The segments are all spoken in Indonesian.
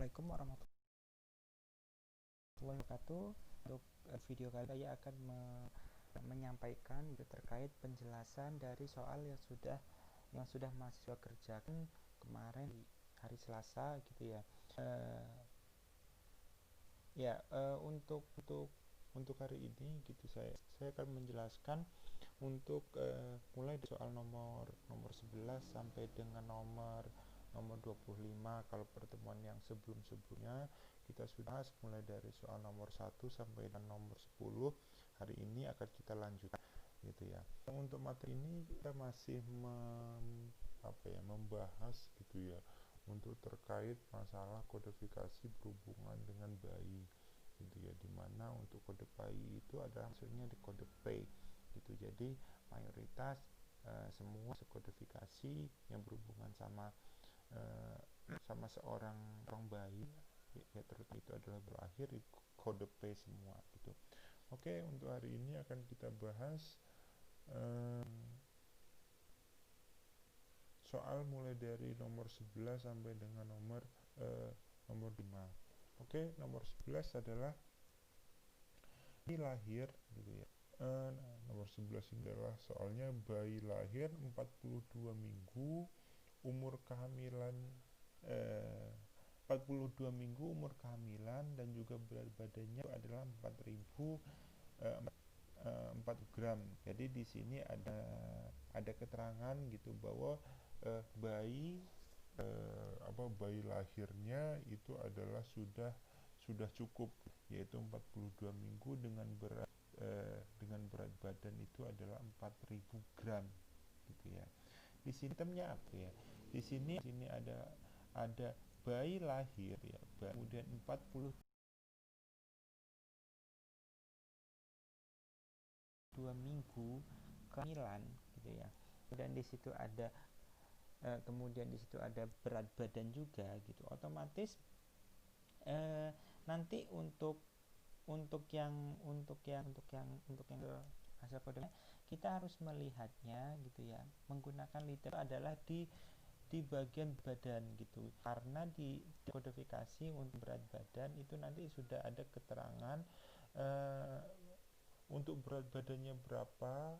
Assalamualaikum warahmatullahi wabarakatuh. Untuk video kali saya akan menyampaikan terkait penjelasan dari soal yang sudah mahasiswa kerjakan kemarin di hari Selasa gitu ya. Untuk hari ini gitu saya akan menjelaskan untuk mulai dari soal nomor 11 sampai dengan nomor 25. Kalau pertemuan yang sebelumnya kita sudah mulai dari soal nomor 1 sampai dengan nomor 10. Hari ini akan kita lanjutkan gitu ya. Untuk materi ini kita masih membahas gitu ya, untuk terkait masalah kodifikasi berhubungan dengan bayi gitu ya, dimana untuk kode bayi itu adalah maksudnya di kode P gitu. Jadi mayoritas semua kodifikasi yang berhubungan sama seorang bayi ya, terutama itu adalah berakhir di kode P semua gitu. Oke, untuk hari ini akan kita bahas soal mulai dari nomor 11 sampai dengan nomor 5. Oke, nomor 11 adalah bayi lahir gitu ya. Nomor 11 ini adalah soalnya bayi lahir 42 minggu, umur kehamilan 42 minggu umur kehamilan, dan juga berat badannya adalah 4 gram. Jadi di sini ada keterangan gitu bahwa bayi lahirnya itu adalah sudah cukup, yaitu 42 minggu dengan berat badan itu adalah 4.000 gram gitu ya. Di sini temnya apa ya? Di sini ada bayi lahir ya, kemudian 42 minggu kehamilan gitu ya. Dan di situ ada kemudian di situ ada berat badan juga gitu. Otomatis nanti untuk hasil kodenya kita harus melihatnya gitu ya, menggunakan liter adalah di bagian badan gitu, karena di kodifikasi untuk berat badan itu nanti sudah ada keterangan untuk berat badannya berapa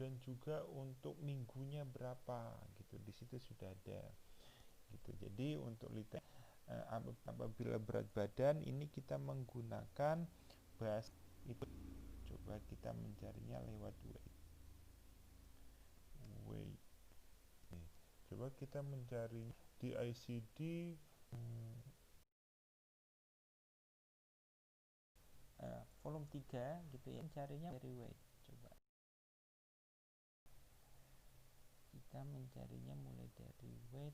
dan juga untuk minggunya berapa gitu, di situ sudah ada gitu. Jadi untuk liter apabila berat badan ini kita menggunakan bahasa itu, coba kita mencarinya lewat weight. Coba kita mencari di ICD volume 3 gitu ya, mencarinya dari weight. Coba kita mencarinya mulai dari weight.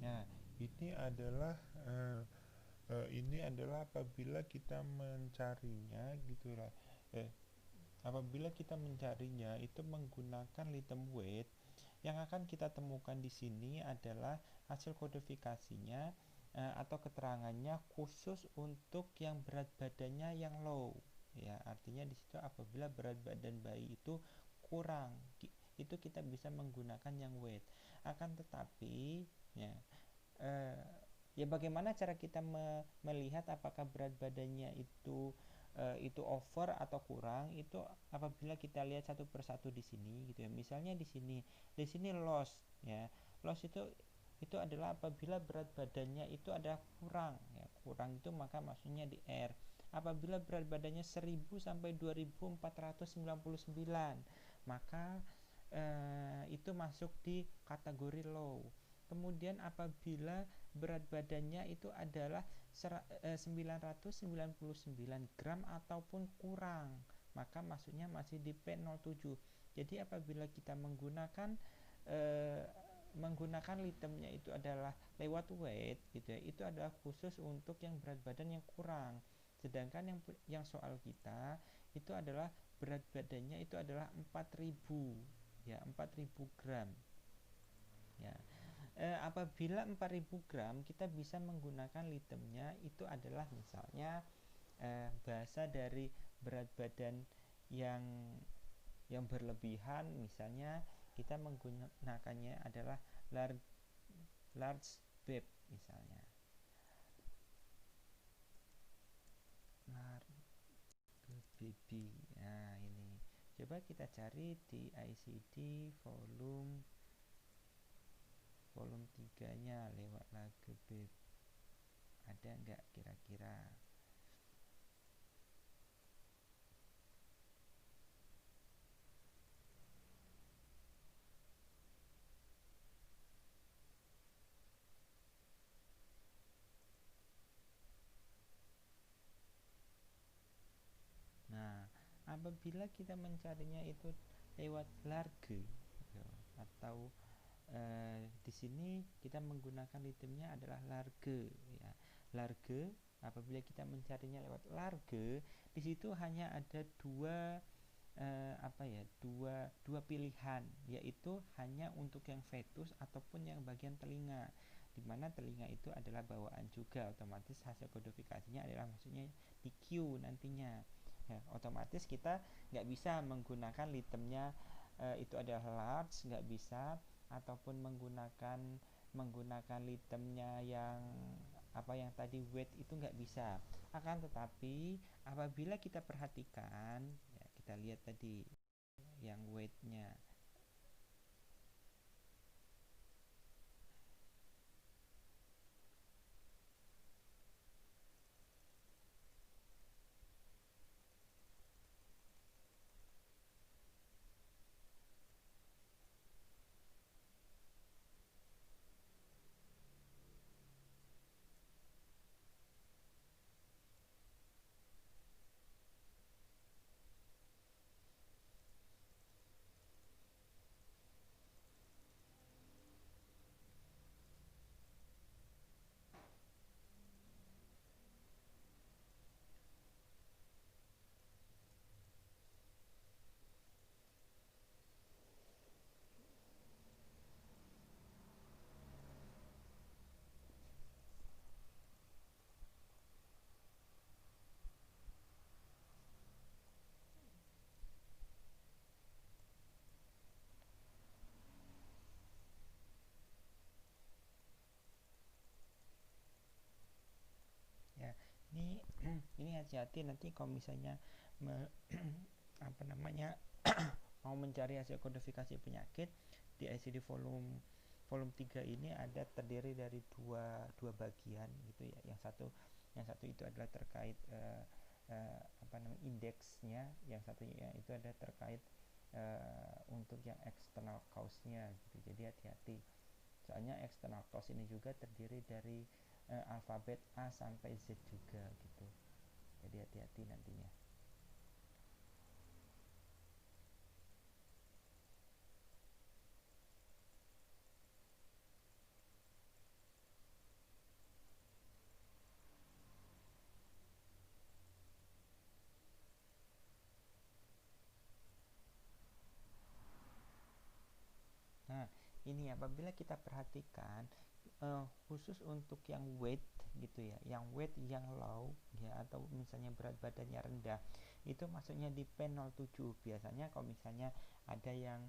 Nah, ini adalah apabila kita mencarinya gitulah. Apabila kita mencarinya itu menggunakan item weight, yang akan kita temukan di sini adalah hasil kodifikasinya atau keterangannya khusus untuk yang berat badannya yang low ya. Artinya di situ apabila berat badan bayi itu kurang, itu kita bisa menggunakan yang weight. Akan tetapi ya bagaimana cara kita melihat apakah berat badannya itu over atau kurang, itu apabila kita lihat satu persatu di sini gitu ya. Misalnya di sini loss ya. Loss itu adalah apabila berat badannya itu ada kurang ya. Kurang itu maka maksudnya di R. Apabila berat badannya 1000 sampai 2499, maka itu masuk di kategori low. Kemudian apabila berat badannya itu adalah 999 gram ataupun kurang, maka maksudnya masih di P07. Jadi apabila kita menggunakan menggunakan litemnya itu adalah lewat weight gitu ya, itu adalah khusus untuk yang berat badan yang kurang. Sedangkan yang soal kita itu adalah berat badannya itu adalah 4000 ya, 4000 gram ya. Apabila 4000 gram kita bisa menggunakan litemnya itu adalah misalnya bahasa dari berat badan yang berlebihan, misalnya kita menggunakannya adalah large babe misalnya, large baby. Nah ini coba kita cari di ICD volume 3 nya lewat lagu babe, ada nggak kira-kira? Nah, apabila kita mencarinya itu lewat large gitu, atau di sini kita menggunakan litemnya adalah large ya. Large, apabila kita mencarinya lewat large, di situ hanya ada dua pilihan, yaitu hanya untuk yang fetus ataupun yang bagian telinga, dimana telinga itu adalah bawaan juga, otomatis hasil kodifikasinya adalah maksudnya di Q nantinya ya, otomatis kita nggak bisa menggunakan litemnya itu adalah large, nggak bisa, ataupun menggunakan litemnya yang yang tadi weight itu nggak bisa. Akan tetapi apabila kita perhatikan ya, kita lihat tadi yang weightnya. Ya, ini ini hati-hati nanti kalau misalnya me, mau mencari hasil kodifikasi penyakit di ICD volume 3 ini ada terdiri dari dua bagian gitu ya. Yang satu itu adalah terkait indeksnya, yang satunya itu ada terkait untuk yang external cause-nya gitu. Jadi hati-hati. Soalnya external cause ini juga terdiri dari alfabet A sampai Z juga gitu. Jadi hati-hati nantinya. Nah, ini apabila kita perhatikan khusus untuk yang weight gitu ya, yang weight yang low ya, atau misalnya berat badannya rendah, itu maksudnya di P07. Biasanya kalau misalnya ada yang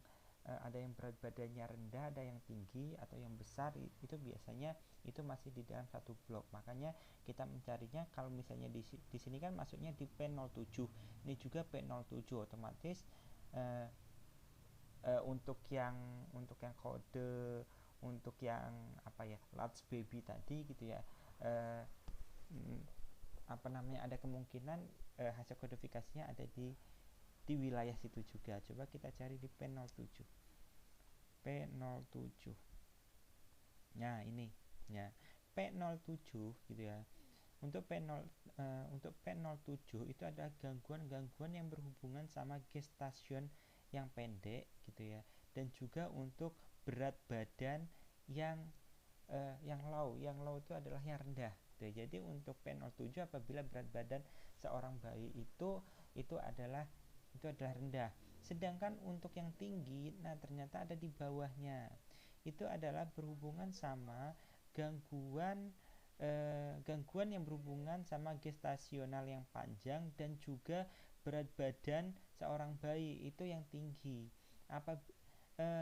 berat badannya rendah, ada yang tinggi atau yang besar, itu biasanya itu masih di dalam satu blok. Makanya kita mencarinya kalau misalnya di sini kan masuknya di P07. Ini juga P07, otomatis uh, untuk yang kode, untuk yang large baby tadi gitu ya, uh, ada kemungkinan hasil kodifikasinya ada di wilayah situ juga. Coba kita cari di P07. P07. Nah, ini ya. P07 gitu ya. Untuk P07 itu ada gangguan-gangguan yang berhubungan sama gestation yang pendek gitu ya, dan juga untuk berat badan yang low. Yang low itu adalah yang rendah. Jadi untuk P07 apabila berat badan seorang bayi itu adalah rendah. Sedangkan untuk yang tinggi, nah ternyata ada di bawahnya. Itu adalah berhubungan sama gangguan gangguan yang berhubungan sama gestasional yang panjang dan juga berat badan seorang bayi itu yang tinggi. Apa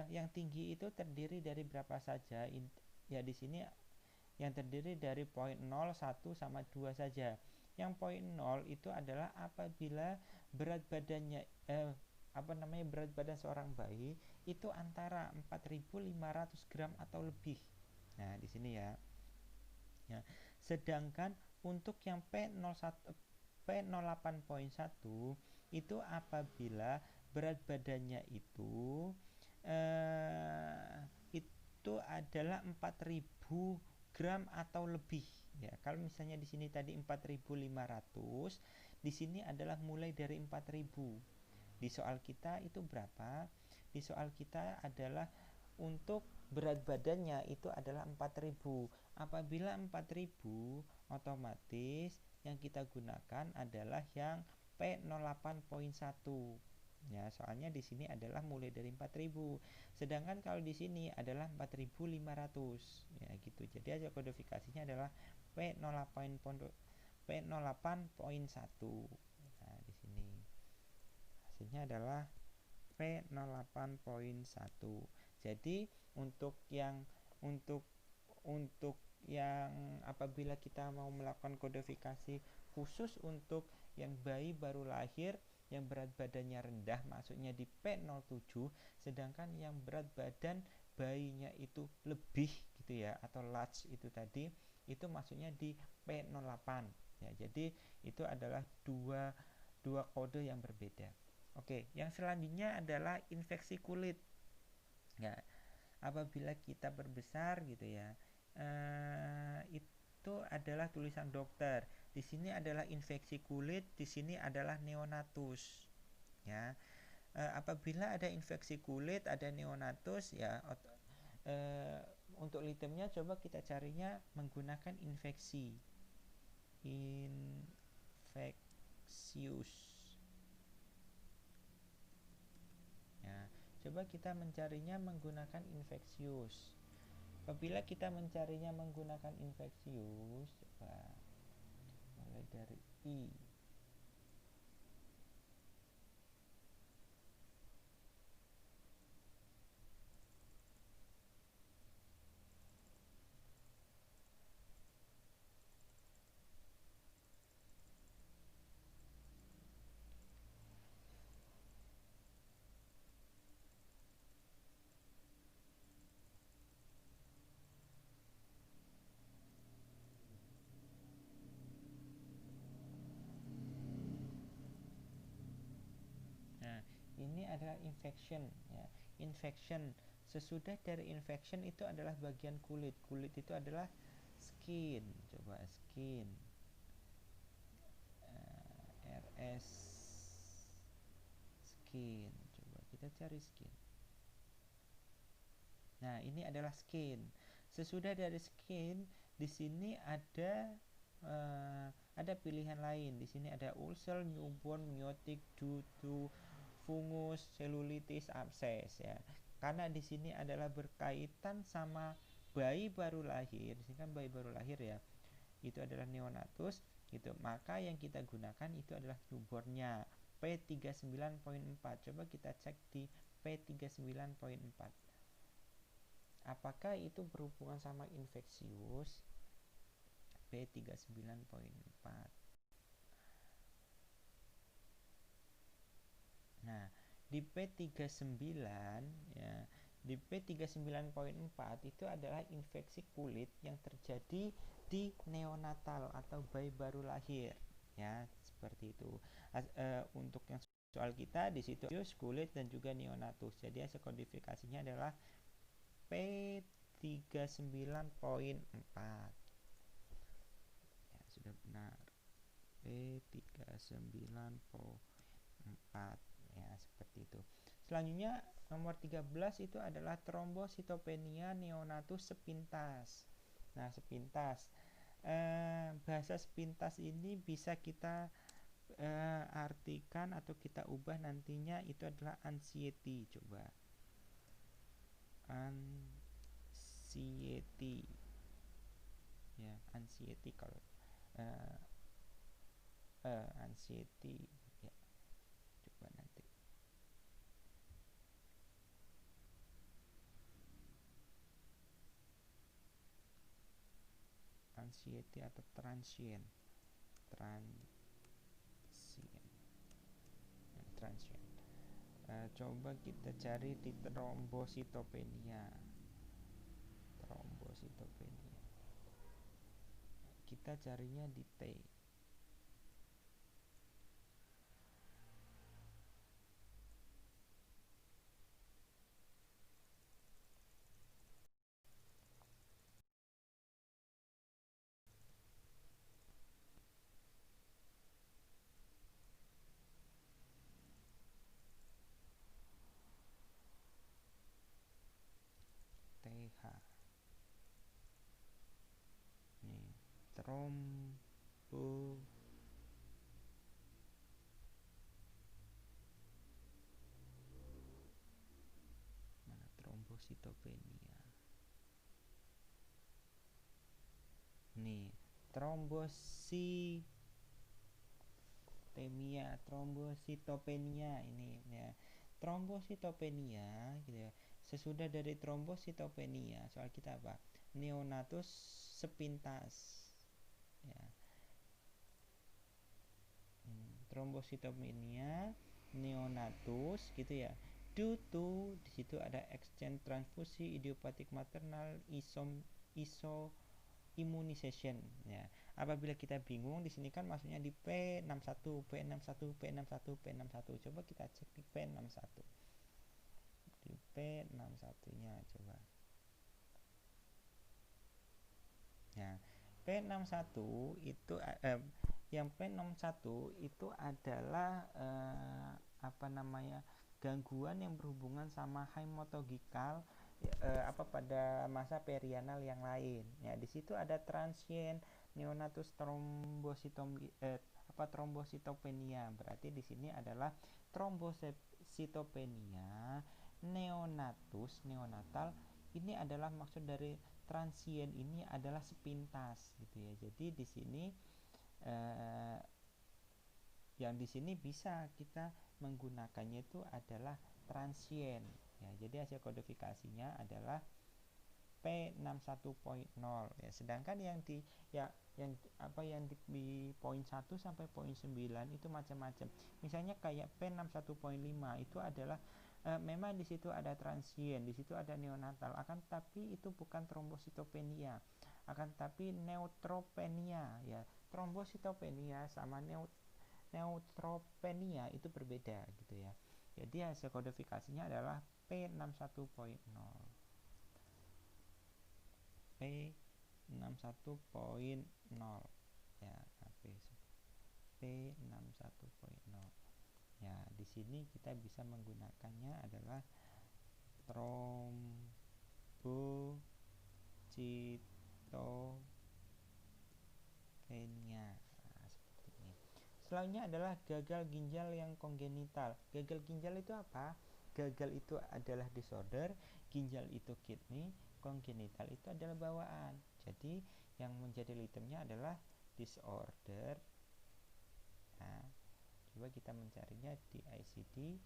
yang tinggi itu terdiri dari berapa saja? Ya di sini yang terdiri dari poin 0, 1 sama 2 saja. Yang poin 0 itu adalah apabila berat badannya berat badan seorang bayi itu antara 4.500 gram atau lebih. Nah, di sini ya. Ya. Sedangkan untuk yang P08.1 itu apabila berat badannya itu adalah 4.000 gram atau lebih. Ya, kalau misalnya di sini tadi 4.500, di sini adalah mulai dari 4.000. Di soal kita itu berapa? Di soal kita adalah untuk berat badannya itu adalah 4.000. Apabila 4.000, otomatis yang kita gunakan adalah yang P08.1. Ya, soalnya di sini adalah mulai dari 4.000. Sedangkan kalau di sini adalah 4.500. Ya, gitu. Jadi hasil kodifikasinya adalah P08.1. Nah, di sini hasilnya adalah P08.1. Jadi untuk yang untuk untuk yang apabila kita mau melakukan kodifikasi khusus untuk yang bayi baru lahir yang berat badannya rendah maksudnya di P07, sedangkan yang berat badan bayinya itu lebih gitu ya atau large itu tadi itu maksudnya di P08 ya. Jadi itu adalah dua kode yang berbeda. Oke, yang selanjutnya adalah infeksi kulit. Ya, apabila kita berbesar gitu ya, itu adalah tulisan dokter. Di sini adalah infeksi kulit, di sini adalah neonatus. Ya, apabila ada infeksi kulit, ada neonatus, ya, untuk litemnya coba kita carinya menggunakan infeksius. Ya, coba kita mencarinya menggunakan infeksius. Apabila kita mencarinya menggunakan infeksius, coba mulai dari I. Nah, ini adalah infection ya. Infection. Sesudah dari infection itu adalah bagian kulit. Kulit itu adalah skin. Coba skin. RS skin. Coba kita cari skin. Nah, ini adalah skin. Sesudah dari skin, di sini ada pilihan lain. Di sini ada ulcer, newborn, meiotic, due to fungus, selulitis, abses ya. Karena di sini adalah berkaitan sama bayi baru lahir. Di sini kan bayi baru lahir ya. Itu adalah neonatus gitu. Maka yang kita gunakan itu adalah newbornnya P39.4. Coba kita cek di P39.4. Apakah itu berhubungan sama infeksius? P39.4. Nah, di P39 ya, di P39.4 itu adalah infeksi kulit yang terjadi di neonatal atau bayi baru lahir ya, seperti itu. Untuk yang soal kita di situ kulit dan juga neonatus. Jadi hasil kodifikasinya adalah P39.4. Ya, sudah benar. P39.4 ya, seperti itu. Selanjutnya nomor 13 itu adalah trombositopenia neonatus sepintas. Nah, sepintas, bahasa sepintas ini bisa kita artikan atau kita ubah nantinya itu adalah anxiety. Coba anxiety, ya, anxiety kalau anxiety, ya, coba nanti anxiety atau transient. Coba kita cari di trombositopenia. Kita carinya di T. TH. Nih, trombositopenia. Nih, trombositopenia ini ya. Trombositopenia gitu ya. Sesudah dari trombositopenia, soal kita apa? Neonatus sepintas. Ya. Trombositopenia neonatus gitu ya. Due to di situ ada exchange transfusi idiopathic maternal immunization ya. Apabila kita bingung di sini kan maksudnya di P61, P61, P61, P61. Coba kita cek di P61. Di P61-nya coba. Nah, P61 itu yang P61 itu adalah apa namanya? Gangguan yang berhubungan sama hematological pada masa perianal yang lain. Ya, di situ ada transient neonatus trombositopenia. Berarti di sini adalah trombositopenia neonatal. Ini adalah maksud dari transient ini adalah sepintas gitu ya. Jadi di sini yang di sini bisa kita menggunakannya itu adalah transient ya. Jadi hasil kodifikasinya adalah P61.0 ya. Sedangkan yang di poin 1 sampai poin 9 itu macam-macam. Misalnya kayak P61.5 itu adalah memang di situ ada transient, di situ ada neonatal, akan tapi itu bukan trombositopenia, akan tapi neutropenia ya. Trombositopenia sama neutropenia itu berbeda gitu ya. Jadi hasil kodifikasinya adalah P61.0. P61.0 ya, P61.0 ya. Di sini kita bisa menggunakannya adalah trombositopenia. Nah, seperti ini. Selanjutnya adalah gagal ginjal yang kongenital. Gagal ginjal itu apa? Gagal itu adalah disorder, ginjal itu kidney, kongenital itu adalah bawaan. Jadi yang menjadi itemnya adalah disorder. Nah, coba kita mencarinya di ICD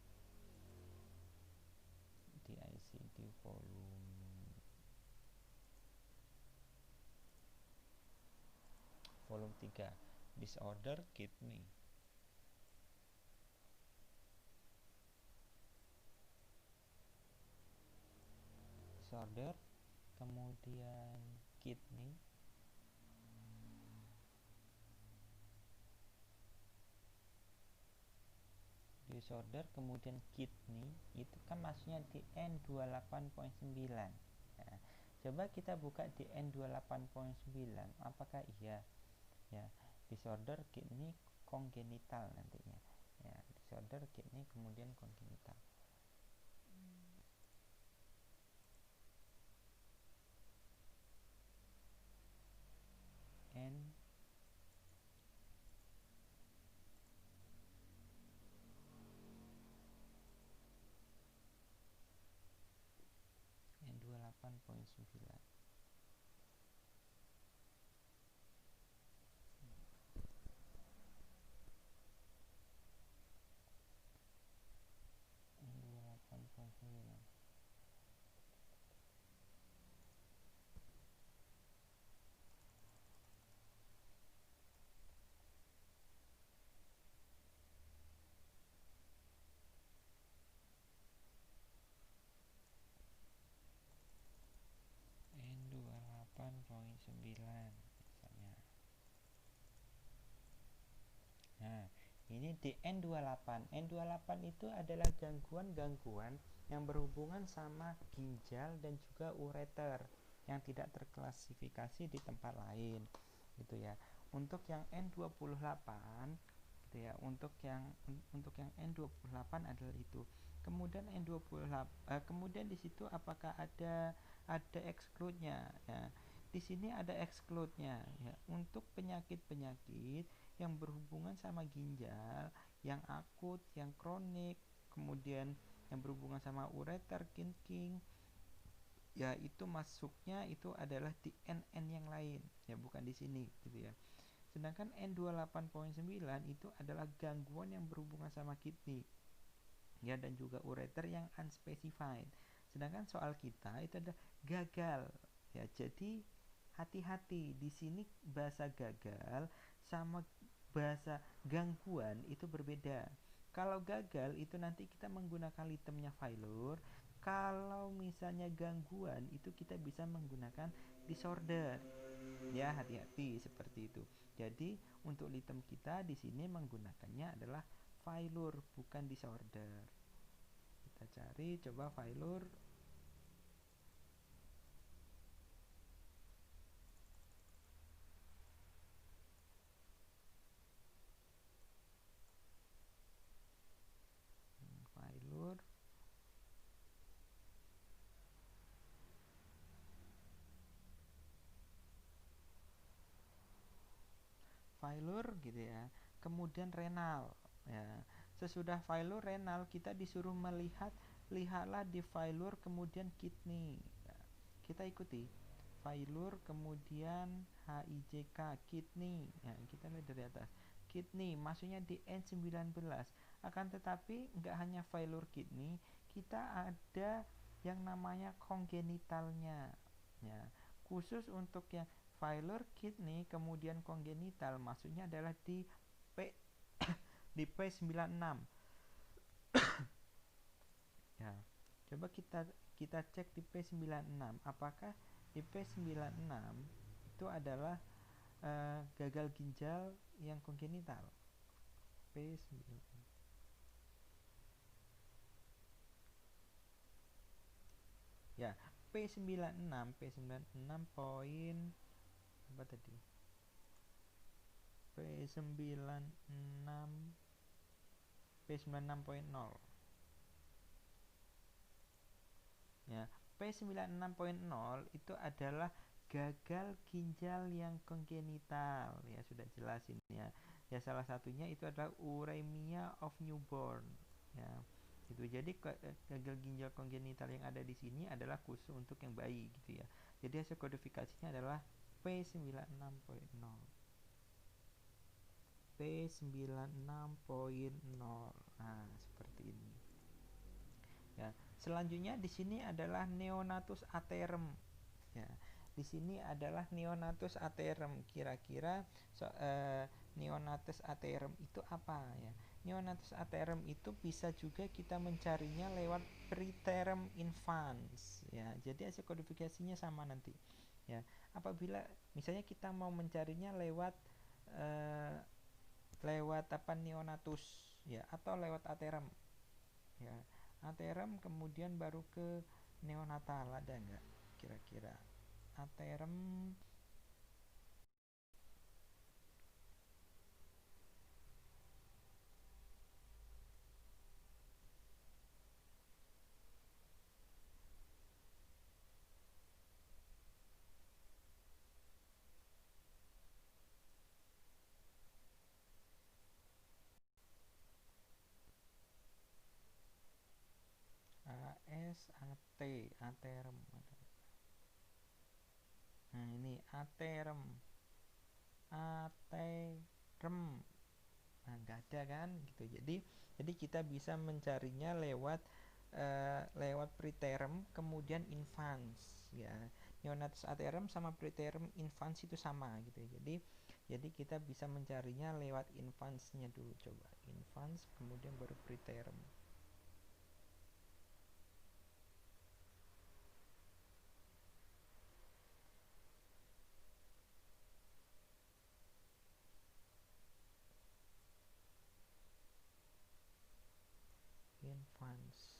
volume 3, disorder kidney. Disorder, kemudian kidney, disorder kemudian kidney itu kan maksudnya di N28.9. Nah, coba kita buka di N28.9 apakah iya ya. Disorder kidney kongenital nantinya ya, disorder kidney kemudian kongenital. N28,9. N28,9 misalnya. Nah, ini di N28. N28 itu adalah gangguan-gangguan yang berhubungan sama ginjal dan juga ureter yang tidak terklasifikasi di tempat lain, gitu ya. Untuk yang N28, gitu ya. Untuk yang N28 adalah itu. Kemudian N28, kemudian di situ apakah ada exclude-nya ya. Di sini ada exclude-nya ya. Untuk penyakit-penyakit yang berhubungan sama ginjal, yang akut, yang kronik, kemudian yang berhubungan sama ureter, kinking, ya itu masuknya itu adalah di NN yang lain, ya bukan di sini, gitu ya. Sedangkan N28,9 itu adalah gangguan yang berhubungan sama kidney, ya dan juga ureter yang unspecified. Sedangkan soal kita itu ada gagal, ya. Jadi hati-hati di sini bahasa gagal sama bahasa gangguan itu berbeda. Kalau gagal itu nanti kita menggunakan litemnya failure. Kalau misalnya gangguan itu kita bisa menggunakan disorder. Ya, hati-hati seperti itu. Jadi untuk litem kita di sini menggunakannya adalah failure bukan disorder. Kita cari coba failure. Failure. Failure gitu ya. Kemudian renal ya. Sesudah failure renal kita disuruh lihatlah di failure kemudian kidney ya. Kita ikuti failure kemudian HIJK kidney ya, kita lihat dari atas kidney maksudnya di N19. Akan tetapi nggak hanya failure kidney, kita ada yang namanya kongenitalnya ya. Khusus untuk yang failure kidney kemudian kongenital maksudnya adalah di P di P96 ya. Coba kita cek di P96 apakah di P96 itu adalah gagal ginjal yang kongenital. P96 ya. P96 poin apa tadi? P96.0 ya. P96.0 itu adalah gagal ginjal yang kongenital ya, sudah jelas ini ya. Ya salah satunya itu adalah uremia of newborn ya. Itu jadi gagal ginjal kongenital yang ada di sini adalah khusus untuk yang bayi gitu ya. Jadi hasil kodifikasinya adalah P96.0. P96.0. Nah, seperti ini. Ya, selanjutnya di sini adalah neonatus aterem. Ya, di sini adalah neonatus aterem. Kira-kira neonatus aterem itu apa ya? Neonatus aterem itu bisa juga kita mencarinya lewat preterm infants ya. Jadi hasil kodifikasinya sama nanti. Ya, apabila misalnya kita mau mencarinya lewat apa neonatus ya atau lewat aterem ya. Aterem kemudian baru ke neonatal, ada nggak kira-kira aterem ASAT aterem Nah, ini aterem. Nah, nggak ada kan gitu. Jadi kita bisa mencarinya lewat preterm kemudian infans ya. Neonatus aterem sama preterm infans itu sama gitu. Jadi kita bisa mencarinya lewat infansnya dulu, coba infans kemudian baru preterm. Infans.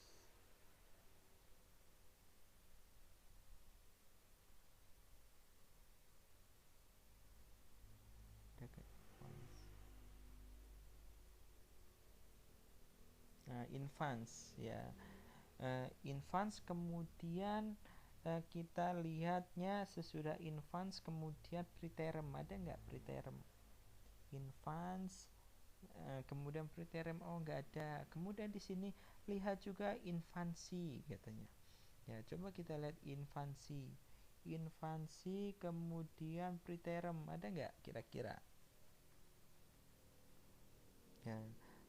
Nah, infans ya. Infans kemudian kita lihatnya sesudah infans kemudian preterm, ada nggak preterm? Infans kemudian preterm, oh nggak ada. Kemudian di sini lihat juga infansi katanya. Ya, coba kita lihat infansi. Infansi kemudian preterm, ada nggak kira-kira? Ya,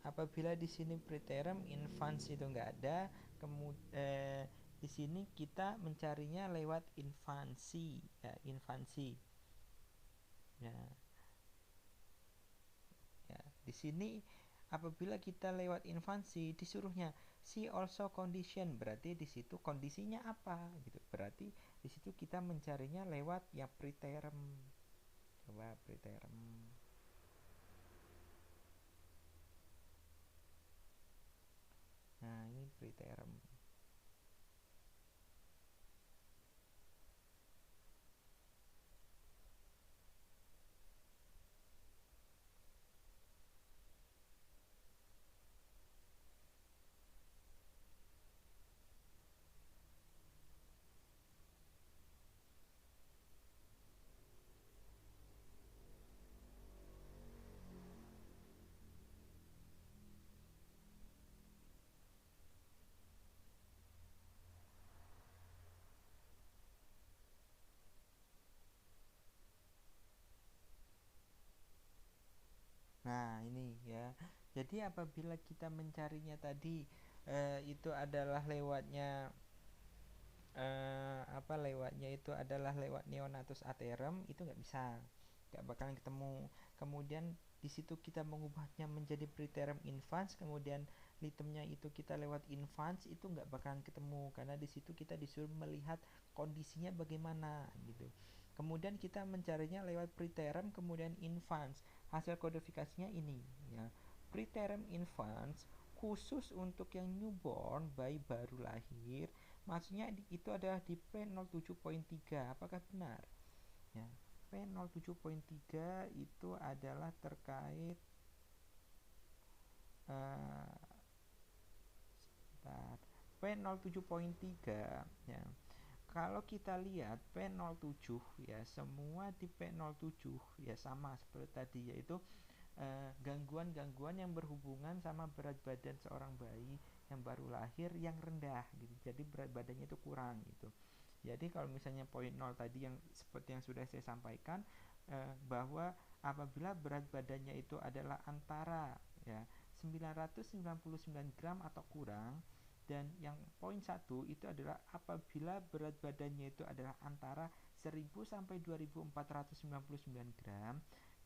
apabila di sini preterm infans itu nggak ada, kemudian di sini kita mencarinya lewat infansi, ya, infansi. Ya, ya, di sini apabila kita lewat infansi disuruhnya see also condition, berarti di situ kondisinya apa gitu. Berarti di situ kita mencarinya lewat ya preterm. Coba preterm. Nah, ini preterm. Nah, ini ya. Jadi apabila kita mencarinya tadi itu adalah lewatnya lewatnya itu adalah lewat Neonatus aterem, itu nggak bisa, nggak bakalan ketemu. Kemudian di situ kita mengubahnya menjadi preterm infans, kemudian litemnya itu kita lewat infans, itu nggak bakalan ketemu karena di situ kita disuruh melihat kondisinya bagaimana gitu. Kemudian kita mencarinya lewat preterm kemudian infans. Hasil kodifikasinya ini ya. Preterm infans khusus untuk yang newborn, bayi baru lahir, maksudnya itu adalah di P07.3. Apakah benar? Ya, P07.3 itu adalah terkait P07.3 ya. Kalau kita lihat P07 ya, semua di P07 ya sama seperti tadi, yaitu gangguan-gangguan yang berhubungan sama berat badan seorang bayi yang baru lahir yang rendah gitu. Jadi berat badannya itu kurang gitu. Jadi kalau misalnya poin 0 tadi yang seperti yang sudah saya sampaikan, bahwa apabila berat badannya itu adalah antara ya 999 gram atau kurang, dan yang poin 1 itu adalah apabila berat badannya itu adalah antara 1000 sampai 2499 gram.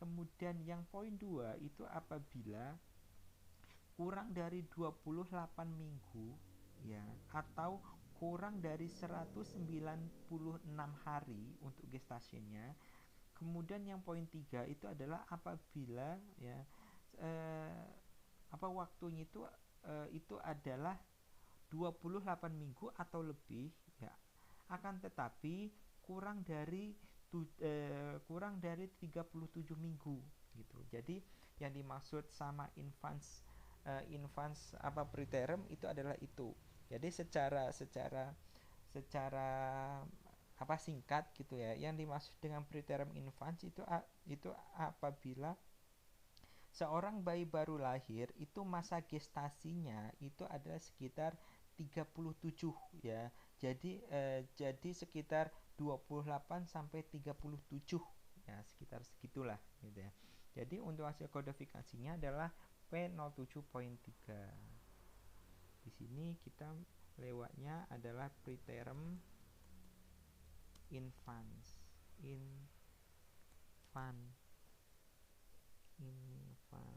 Kemudian yang poin 2 itu apabila kurang dari 28 minggu ya, atau kurang dari 196 hari untuk gestasinya. Kemudian yang poin 3 itu adalah apabila ya waktunya itu adalah 28 minggu atau lebih ya, akan tetapi kurang dari 37 minggu gitu. Jadi yang dimaksud sama infants preterm itu adalah itu. Jadi secara singkat gitu ya, yang dimaksud dengan preterm infants itu apabila seorang bayi baru lahir itu masa gestasinya itu adalah sekitar 37 ya. Jadi sekitar 28 sampai 37, ya sekitar segitulah gitu ya. Jadi untuk hasil kodifikasinya adalah P07.3. Di sini kita lewatnya adalah preterm infans salah.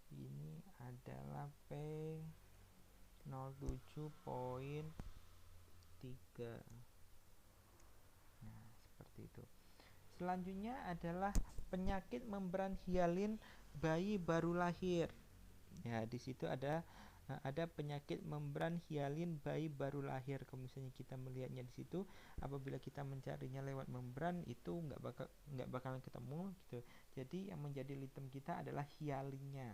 Ini adalah P07.3. Nah, seperti itu. Selanjutnya adalah penyakit membran hialin bayi baru lahir. Ya, di situ ada penyakit membran hialin bayi baru lahir. Kalau misalnya kita melihatnya di situ, apabila kita mencarinya lewat membran itu nggak bakalan ketemu gitu. Jadi yang menjadi litem kita adalah hialinnya.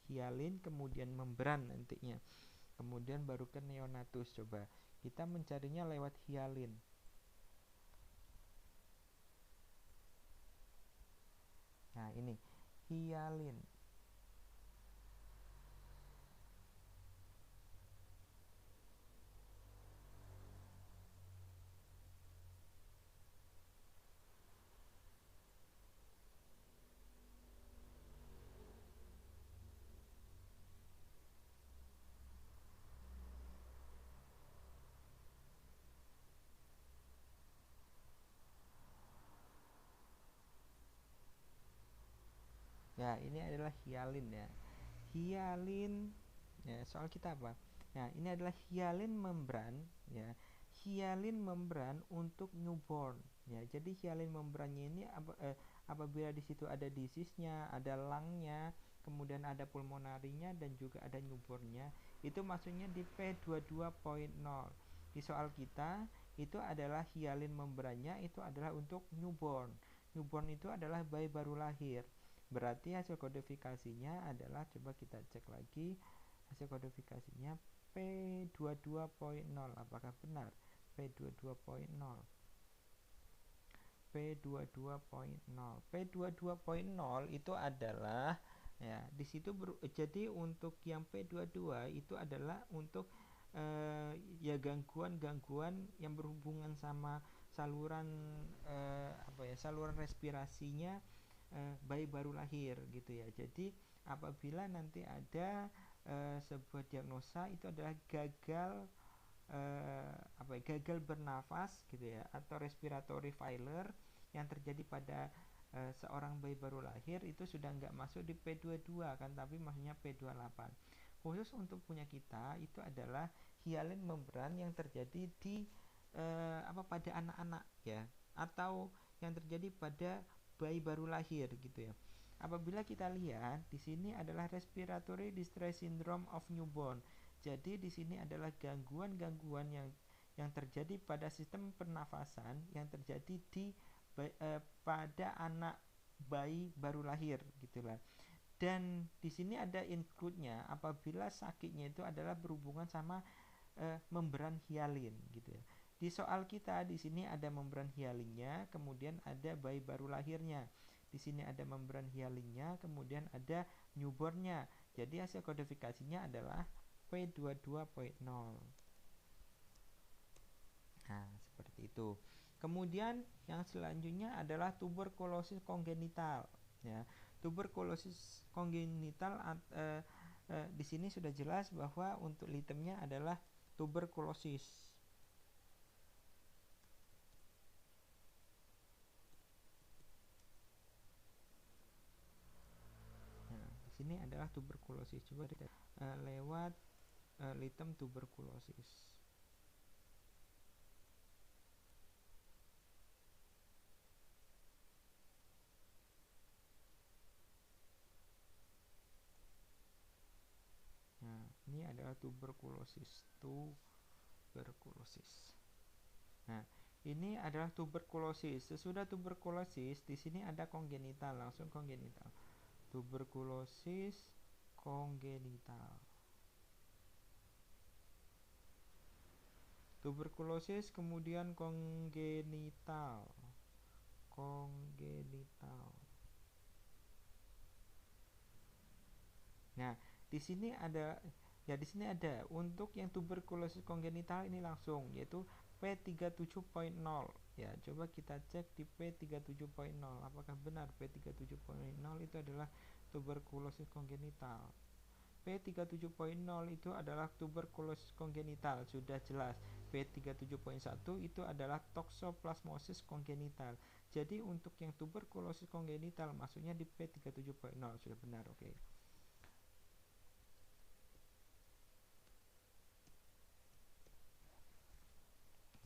Hialin kemudian membran nantinya. Kemudian baru ke neonatus. Coba kita mencarinya lewat hialin. Nah, ini hialin. Ya, ini adalah hialin ya. Hialin ya, soal kita apa? Nah, ini adalah hialin membran ya. Hialin membran untuk newborn ya. Jadi hialin membrannya ini apabila di situ ada disease-nya, ada lungnya, kemudian ada pulmonarinya dan juga ada newbornnya, itu maksudnya di P22.0. Di soal kita itu adalah hialin membrannya itu adalah untuk newborn. Newborn itu adalah bayi baru lahir. Berarti hasil kodifikasinya adalah, coba kita cek lagi hasil kodifikasinya P22.0. Apakah benar? P22.0. P22.0 itu adalah ya di situ jadi untuk yang P22 itu adalah untuk ya gangguan yang berhubungan sama saluran saluran respirasinya bayi baru lahir gitu ya. Jadi apabila nanti ada sebuah diagnosa itu adalah gagal bernafas gitu ya, atau respiratory failure yang terjadi pada seorang bayi baru lahir, itu sudah nggak masuk di P22 kan, tapi maksudnya P28. Khusus untuk punya kita itu adalah hialin membran yang terjadi di pada anak-anak ya, atau yang terjadi pada bayi baru lahir gitu ya. Apabila kita lihat di sini adalah respiratory distress syndrome of newborn. Jadi di sini adalah gangguan-gangguan yang terjadi pada sistem pernafasan yang terjadi di pada anak bayi baru lahir gitulah. Dan di sini ada include-nya apabila sakitnya itu adalah berhubungan sama membran hialin gitu ya. Di soal kita di sini ada membran hialinnya, kemudian ada bayi baru lahirnya. Di sini ada membran hialinnya, kemudian ada newbornnya. Jadi hasil kodifikasinya adalah P22.0. Nah, seperti itu. Kemudian yang selanjutnya adalah tuberkulosis kongenital ya. Tuberkulosis kongenital di sini sudah jelas bahwa untuk litemnya adalah tuberkulosis. Ini adalah tuberkulosis. Coba kita lewat litem tuberkulosis. Nah, ini adalah tuberkulosis. Nah, ini adalah tuberkulosis. Sesudah tuberkulosis, di sini ada kongenital, langsung kongenital. Tuberkulosis kongenital. Tuberkulosis kemudian kongenital. Nah, di sini ada di sini ada untuk yang tuberkulosis kongenital ini langsung yaitu P37.0. Ya, coba kita cek di P37.0 apakah benar P37.0 itu adalah tuberkulosis kongenital. P37.0 itu adalah tuberkulosis kongenital, sudah jelas. P37.1 itu adalah toxoplasmosis kongenital. Jadi untuk yang tuberkulosis kongenital masuknya di P37.0, sudah benar, oke.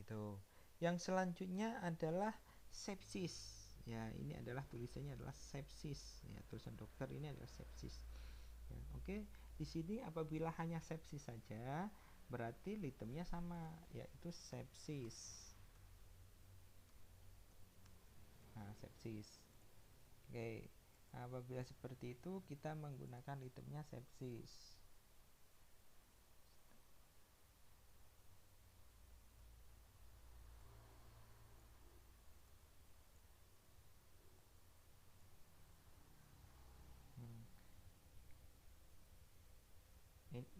Gitu. Yang selanjutnya adalah sepsis. Ya, ini adalah tulisannya adalah sepsis. Ya, tulisan dokter ini adalah sepsis. Ya, oke. Di sini apabila hanya sepsis saja, berarti litemnya sama, yaitu sepsis. Nah, sepsis. Oke. Apabila seperti itu, kita menggunakan litemnya sepsis.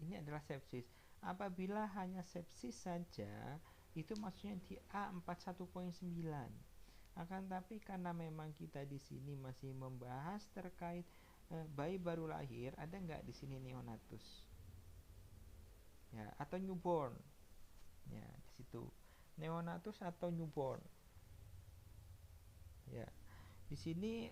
Ini adalah sepsis. Apabila hanya sepsis saja, itu maksudnya di A41.9. Akan tapi karena memang kita di sini masih membahas terkait bayi baru lahir, ada nggak di sini neonatus? Ya, atau newborn. Ya, di situ. Neonatus atau newborn. Ya. Di sini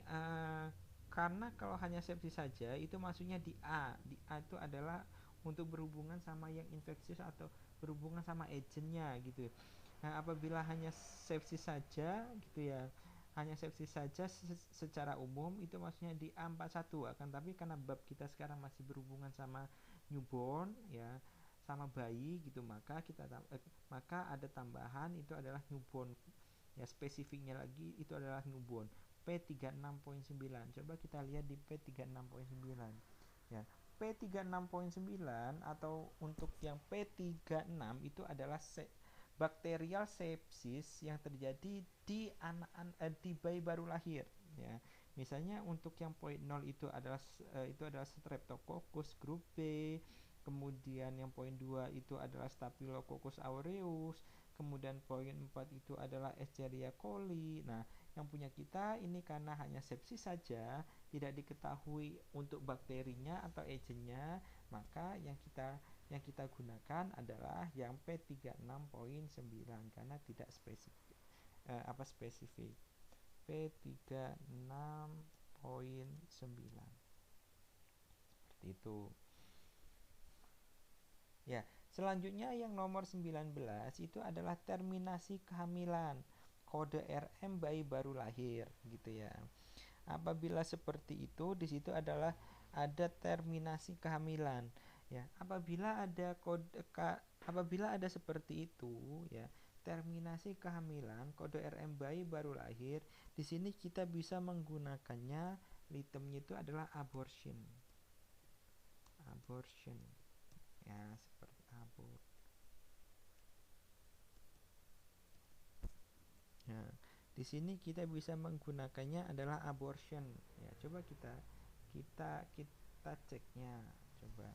karena kalau hanya sepsis saja itu maksudnya di A. Di A itu adalah untuk berhubungan sama yang infeksius atau berhubungan sama agentnya gitu. Nah, apabila hanya sepsis saja gitu ya, hanya sepsis saja secara umum itu maksudnya di A41. Akan tapi karena bab kita sekarang masih berhubungan sama newborn ya, sama bayi gitu, maka maka ada tambahan itu adalah newborn. Ya, spesifiknya lagi itu adalah newborn. P36.9. Coba kita lihat di P36.9. Ya, P36.9 atau untuk yang P36 itu adalah bakterial sepsis yang terjadi di di bayi baru lahir. Ya, misalnya untuk yang poin 0 itu adalah Streptococcus grup B, kemudian yang poin 2 itu adalah Staphylococcus aureus, kemudian poin 4 itu adalah Escherichia coli. Nah, yang punya kita ini karena hanya sepsis saja, tidak diketahui untuk bakterinya atau agentnya, maka yang kita gunakan adalah yang P36.9 karena tidak spesifik. Spesifik. P36.9. Seperti itu. Ya, selanjutnya yang nomor 19 itu adalah terminasi kehamilan. Kode RM bayi baru lahir gitu ya. Apabila seperti itu, di situ adalah ada terminasi kehamilan. Ya, apabila ada seperti itu ya, terminasi kehamilan kode RM bayi baru lahir, di sini kita bisa menggunakannya, litemnya itu adalah abortion. Abortion. Ya, seperti abort. Nah, di sini kita bisa menggunakannya adalah abortion. Ya, coba kita ceknya, coba.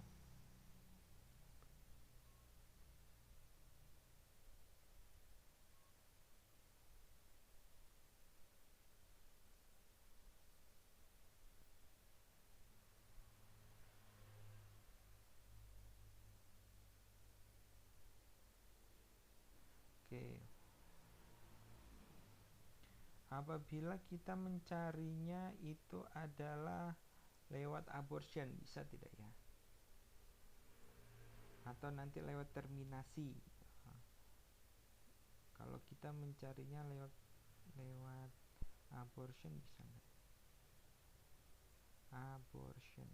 Oke. Apabila kita mencarinya itu adalah lewat abortion, bisa tidak ya? Atau nanti lewat terminasi. Kalau kita mencarinya lewat abortion bisa nggak? Abortion.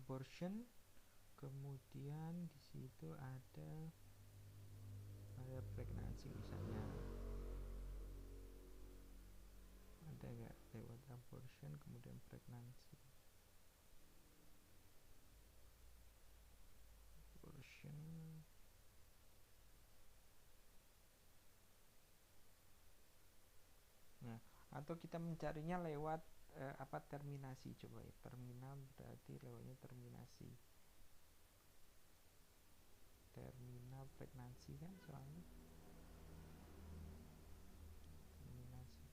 Abortion, kemudian di situ ada pregnancy misalnya, ada nggak lewat abortion kemudian pregnancy. Abortion. Nah, atau kita mencarinya lewat terminasi. Coba ya, terminal berarti lewatnya terminasi. Terminal pregnancy kan soalnya. Terminasi.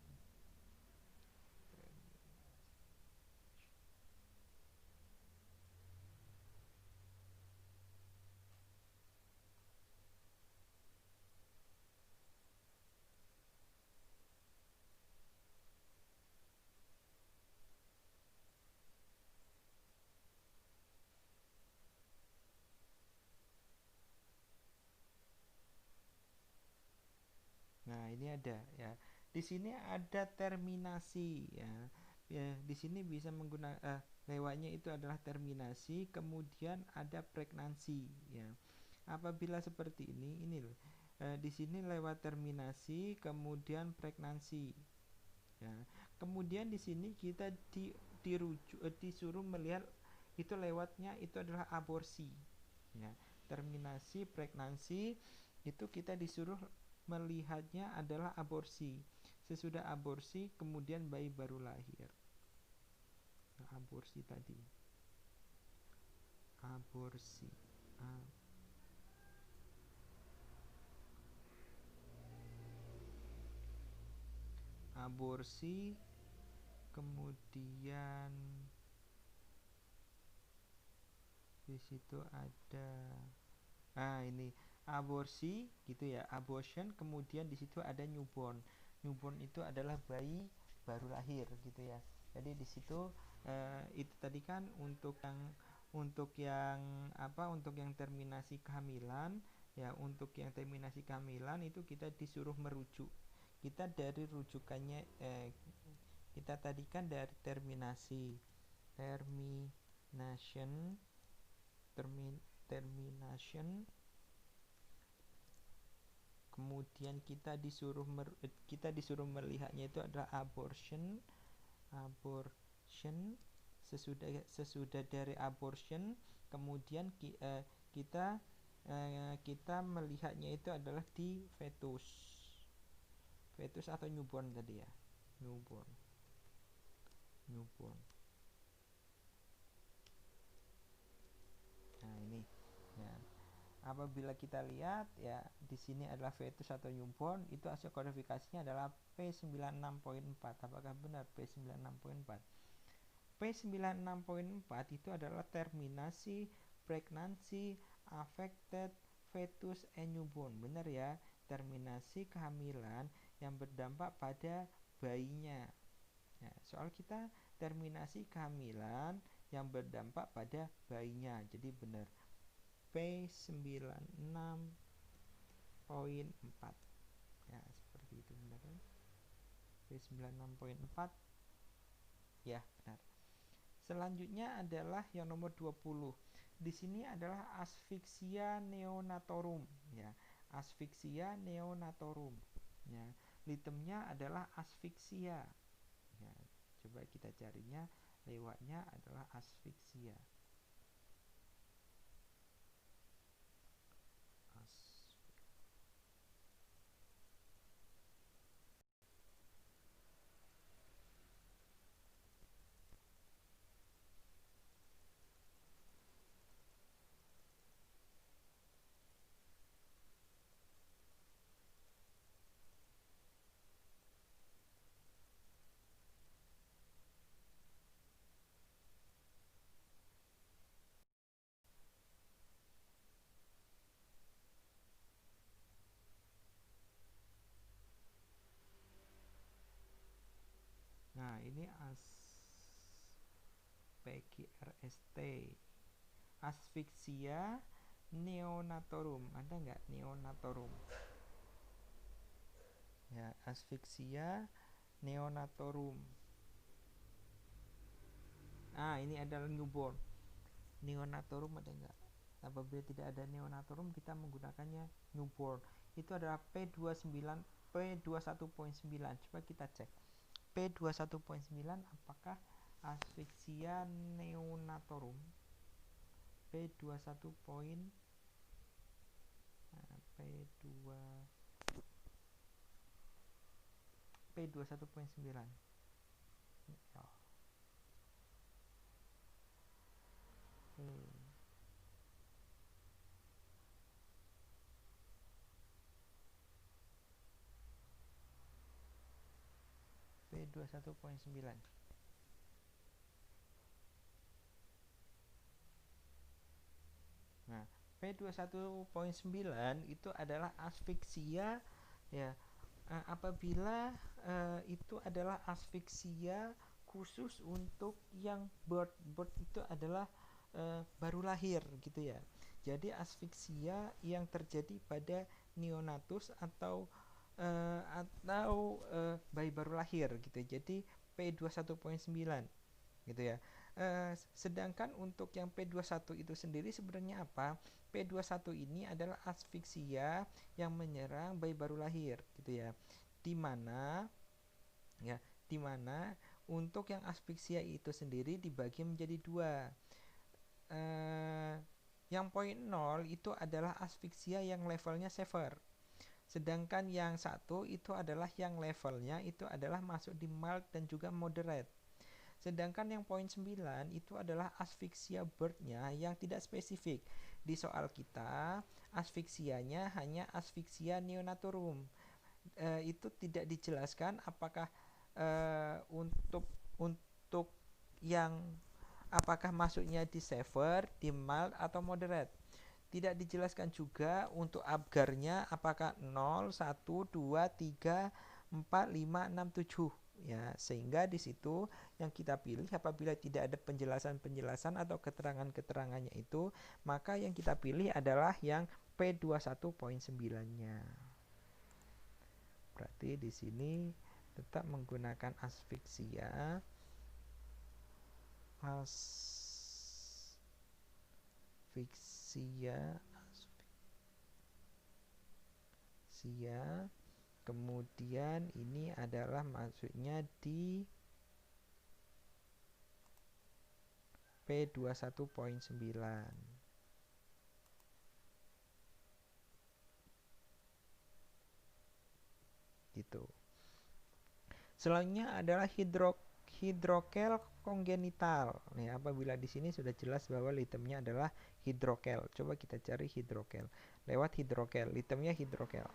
Nah, ini ada ya. Di sini ada terminasi ya. Ya, di sini bisa menggunakan lewatnya itu adalah terminasi, kemudian ada pregnancy ya. Apabila seperti ini loh. Di sini lewat terminasi, kemudian pregnancy. Ya. Kemudian di sini kita disuruh melihat itu lewatnya itu adalah aborsi. Ya. Terminasi, pregnancy itu kita disuruh melihatnya adalah aborsi. Sesudah aborsi kemudian bayi baru lahir. Nah, aborsi tadi. Aborsi. Aborsi kemudian di situ ada ini aborsi gitu ya, abortion, kemudian di situ ada newborn. Newborn itu adalah bayi baru lahir gitu ya. Jadi di situ itu tadi kan untuk yang terminasi kehamilan ya, untuk yang terminasi kehamilan itu kita disuruh merujuk. Kita dari rujukannya kita tadi kan dari termination kemudian kita disuruh melihatnya itu adalah abortion. Sesudah dari abortion kemudian kita melihatnya itu adalah di fetus atau newborn tadi ya, newborn. Nah, ini ya. Apabila kita lihat ya di sini adalah fetus atau newborn, itu hasil kodifikasinya adalah P96.4. Apakah benar P96.4? P96.4 itu adalah terminasi, pregnancy, affected, fetus, and newborn. Benar ya, terminasi kehamilan yang berdampak pada bayinya. Nah, soal kita terminasi kehamilan yang berdampak pada bayinya, jadi benar. P96.4 ya, seperti itu, benar kan? P96.4 ya, benar. Selanjutnya adalah yang nomor 20. Di sini adalah asphyxia neonatorum ya. Asphyxia neonatorum ya. Litemnya adalah asphyxia ya. Coba kita carinya, lewatnya adalah asphyxia. Nah, ini PGRST, asphyxia neonatorum. Ada nggak neonatorum? Ya, asphyxia neonatorum. Ini adalah newborn. Neonatorum ada nggak? Apabila tidak ada neonatorum, kita menggunakannya newborn. Itu adalah P21.9. Coba kita cek. P21.9 apakah asphyxia neonatorum? P21 poin P2 P21.9 ya. P21.9. Nah, P21.9 itu adalah asfiksia ya. Apabila itu adalah asfiksia khusus untuk yang bird itu adalah baru lahir gitu ya. Jadi asfiksia yang terjadi pada neonatus atau bayi baru lahir gitu. Jadi P21.9 gitu ya. Sedangkan untuk yang P21 itu sendiri sebenarnya apa? P21 ini adalah asfiksia yang menyerang bayi baru lahir gitu ya. Dimana untuk yang asfiksia itu sendiri dibagi menjadi dua. Yang poin 0 itu adalah asfiksia yang levelnya severe. Sedangkan yang satu itu adalah yang levelnya itu adalah masuk di mild dan juga moderate. Sedangkan yang poin 9 itu adalah asfiksia bird-nya yang tidak spesifik. Di soal kita, asfiksianya hanya asfiksia neonatorum. Itu tidak dijelaskan apakah untuk yang apakah masuknya di severe, di mild atau moderate. Tidak dijelaskan juga untuk abgarnya apakah 0, 1, 2, 3, 4, 5, 6, 7 ya, sehingga di situ yang kita pilih apabila tidak ada penjelasan-penjelasan atau keterangan-keterangannya itu, maka yang kita pilih adalah yang P21.9-nya. Berarti di sini tetap menggunakan asfiksia kemudian ini adalah maksudnya di P21.9 gitu. Selanjutnya adalah hidrokel kongenital. Nih, apabila di sini sudah jelas bahwa litemnya adalah hidrokel. Coba kita cari hidrokel. Lewat hidrokel, litemnya hidrokel.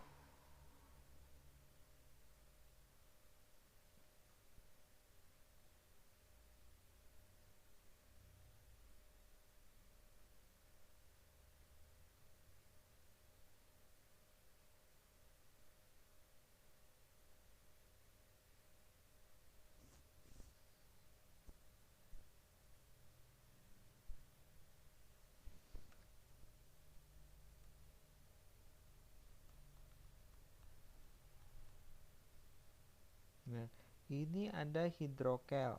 Nah, ini ada hidrokel.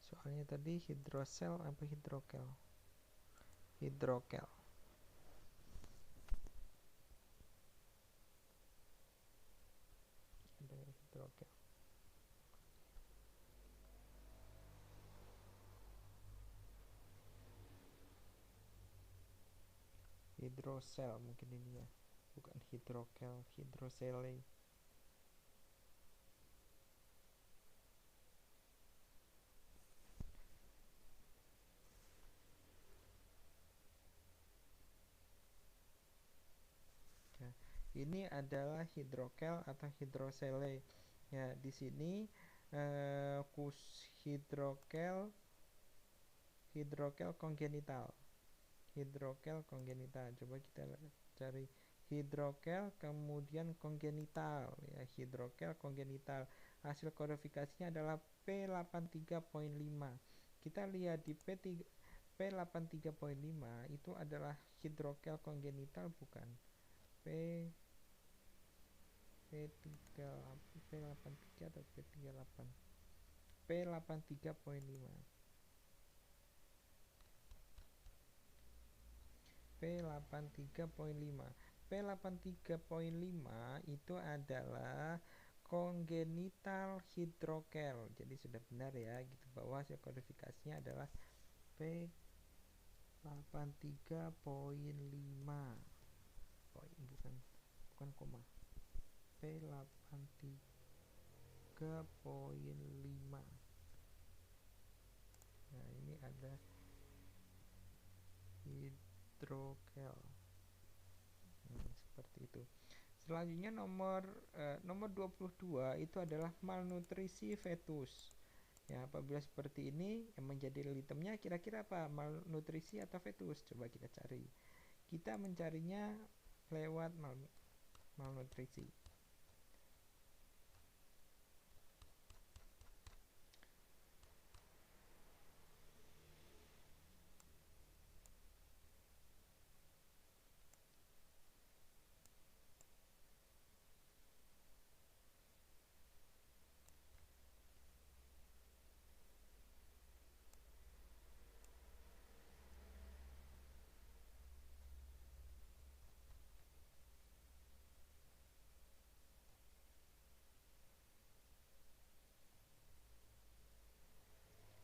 Soalnya tadi hidrosel apa hidrokel? Hidrokel. Ada hidrokel. Hidrosel mungkin ini ya, bukan hidrokel, hidrosele. Ya, ini adalah hidrokel atau hidrosele. Ya, di sini hidrokel kongenital. Coba kita cari hidrokel kemudian kongenital ya, hidrokel kongenital. Hasil kodifikasinya adalah P83.5. Kita lihat di P83.5 itu adalah hidrokel kongenital bukan? P3 P83 atau P38? P83.5. P83.5. P83.5 itu adalah congenital hydrocele. Jadi sudah benar ya, gitu, bahwa hasil kodifikasinya adalah P83.5. Bukan koma. P83.5. Nah, ini ada hidrokel. Seperti itu. Selanjutnya nomor 22 itu adalah malnutrisi fetus. Ya, apabila seperti ini yang menjadi itemnya kira-kira apa? Malnutrisi atau fetus? Coba kita cari. Kita mencarinya lewat malnutrisi.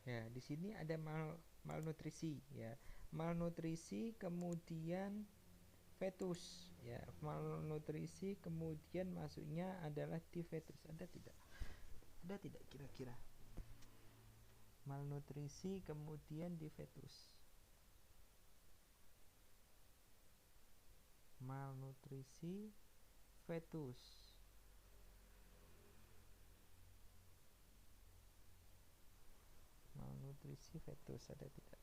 Ya, di sini ada malnutrisi ya. Malnutrisi kemudian fetus ya. Malnutrisi kemudian masuknya adalah di fetus. Ada tidak? Ada tidak kira-kira? Malnutrisi kemudian di fetus. Malnutrisi fetus. Malnutrisi fetus ada tidak?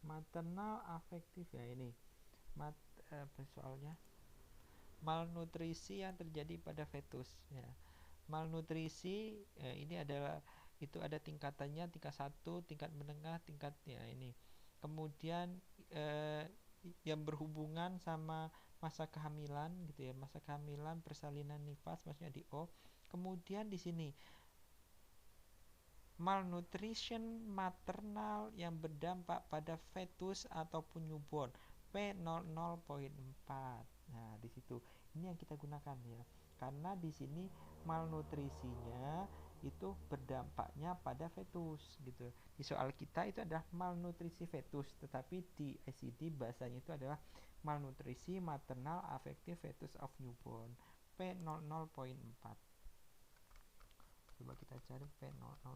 Maternal afektif ya ini. Soalnya malnutrisi yang terjadi pada fetus ya. Malnutrisi ini adalah itu ada tingkatannya, tingkat 1, tingkat menengah, tingkatnya ini. Kemudian yang berhubungan sama masa kehamilan gitu ya, masa kehamilan, persalinan nifas maksudnya di O. Kemudian di sini malnutrition maternal yang berdampak pada fetus ataupun newborn P00.4. Nah, di situ ini yang kita gunakan ya. Karena di sini malnutrisinya itu berdampaknya pada fetus gitu. Di soal kita itu adalah malnutrisi fetus, tetapi di ICD bahasanya itu adalah malnutrisi maternal affective fetus of newborn P00.4. Coba kita cari P00.4.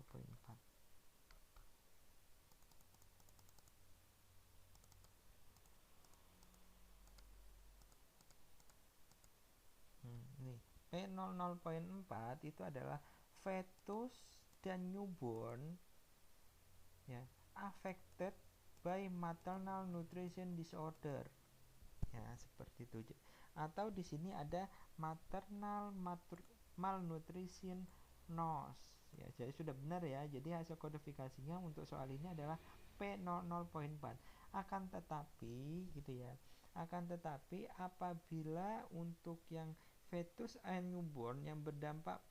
Nih, P00.4 itu adalah fetus dan newborn ya, affected by maternal nutrition disorder. Ya, seperti itu. Atau di sini ada maternal malnutrition NOS. Ya, jadi sudah benar ya. Jadi hasil kodifikasinya untuk soal ini adalah P00.4. Akan tetapi gitu ya. Akan tetapi apabila untuk yang fetus and newborn yang berdampak